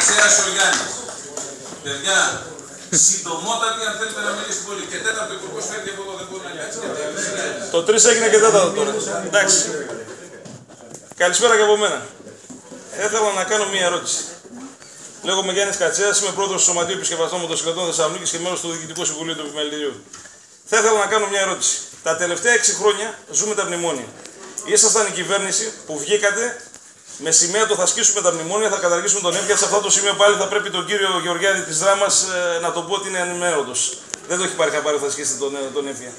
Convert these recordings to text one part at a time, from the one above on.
Κατσέας ο Γιάννης. Παιδιά, συντομότατη αν θέλετε να μιλήσει πολύ. Και τέταρτο υπουργός φέρει από εδώ, δεν μπορεί να κάτσει. Το 3 έγινε και τέταρτο τώρα. Εντάξει. Καλησπέρα και από μένα. Θα ήθελα να κάνω μία ερώτηση. Λέγομαι Γιάννης Κατσέας, είμαι πρόεδρος του Σωματείου Επισκευαστών Μοτοσυκλετών Θεσσαλονίκης και μέλος του Διοικητικού Συμβουλίου του Επιμελητηρίου. Θα ήθελα να κάνω μια ερώτηση. Τα τελευταία 6 χρόνια ζούμε τα μνημόνια. Ήσασταν η κυβέρνηση που βγήκατε με σημαία το θα σκίσουμε τα μνημόνια, θα καταργήσουμε τον έμφυα. Σε αυτό το σημείο πάλι θα πρέπει τον κύριο Γεωργιάδη της Δράμας να τον πω ότι είναι ανημέρωτος. Δεν το έχει πάρει χαμπάρι θα σκίσετε τον έμφυα.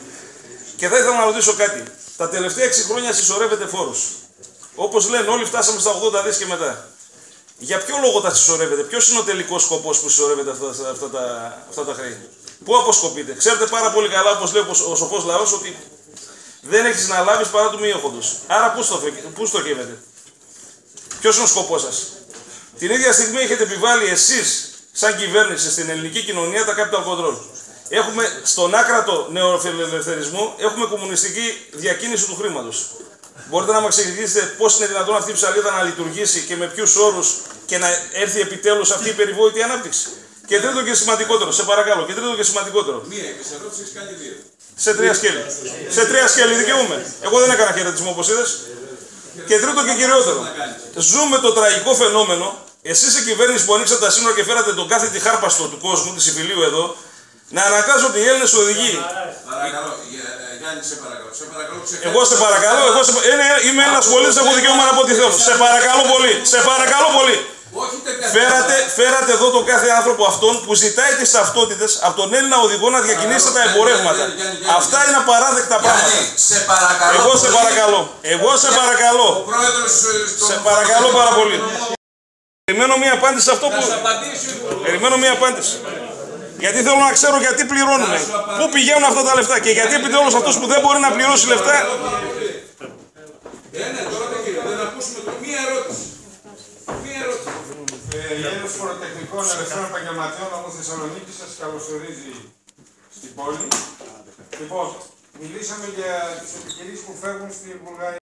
Και θα ήθελα να ρωτήσω κάτι. Τα τελευταία 6 χρόνια συσσωρεύετε φόρους. Όπως λένε, όλοι φτάσαμε στα 80 δις και μετά. Για ποιο λόγο τα συσσωρεύετε, ποιος είναι ο τελικός σκοπός που συσσωρεύετε αυτά τα χρέη? Πού αποσκοπείτε? Ξέρετε πάρα πολύ καλά, όπως λέει ο σοφός λαός, ότι δεν έχεις να λάβεις παρά του μη έχοντος. Άρα πού στοχεύετε? Ποιος είναι ο σκοπός σας? Την ίδια στιγμή έχετε επιβάλει εσείς, σαν κυβέρνηση, στην ελληνική κοινωνία τα capital control. Έχουμε στον άκρατο νεοφιλελευθερισμό, έχουμε κομμουνιστική διακίνηση του χρήματος. Μπορείτε να μας εξηγήσετε πώς είναι δυνατόν αυτή η ψαλίδα να λειτουργήσει και με ποιους όρους και να έρθει επιτέλους αυτή η περιβόητη ανάπτυξη? Και τρίτο και σημαντικότερο, σε παρακαλώ, και τρίτο και σημαντικότερο. Μία επισερώτηση έχεις κάνει δύο. Σε 3 σκέλη. Σε 3 σκέλη δικαιούμαι. Εγώ δεν έκανα χαιρετισμό όπως είδες. Και τρίτο και κυριότερο. Ζούμε το τραγικό φαινόμενο, εσείς η κυβέρνηση που ανοίξατε τα σύνορα και φέρατε τον κάθε τυχάρπαστο του κόσμου, τη Ιφιλίου εδώ, να αναγκάζονται οι Έλληνες οδηγοί. Παρακαλώ, Γιάννη, σε παρακαλώ. Εγώ σε παρακαλώ, είμαι ένας πολίτης, έχω δικαίωμα να πω τι θέλω. Σε παρακαλώ πολύ, σε παρακαλώ πολύ. Φέρατε εδώ τον κάθε άνθρωπο αυτόν που ζητάει τις ταυτότητες από τον Έλληνα οδηγό να διακινήσει τα εμπορεύματα. Αυτά είναι απαράδεκτα πράγματα. Εγώ σε παρακαλώ. Εγώ σε παρακαλώ. Σε παρακαλώ πάρα πολύ. Περιμένω μία απάντηση σε αυτό που... Περιμένω μία απάντηση. Γιατί θέλω να ξέρω γιατί πληρώνουμε. Πού πηγαίνουν αυτά τα λεφτά και γιατί επιτέλους αυτός που δεν μπορεί να πληρώσει λεφτά... Δεν ακούσουμε το μία ερώτηση. Η Ένωση Φοροτεχνικών Ελευθέρων Επαγγελματιών από Θεσσαλονίκη σας καλωσορίζει στην πόλη. Λοιπόν, μιλήσαμε για τις επιχειρήσεις που φεύγουν στη Βουλγαρία.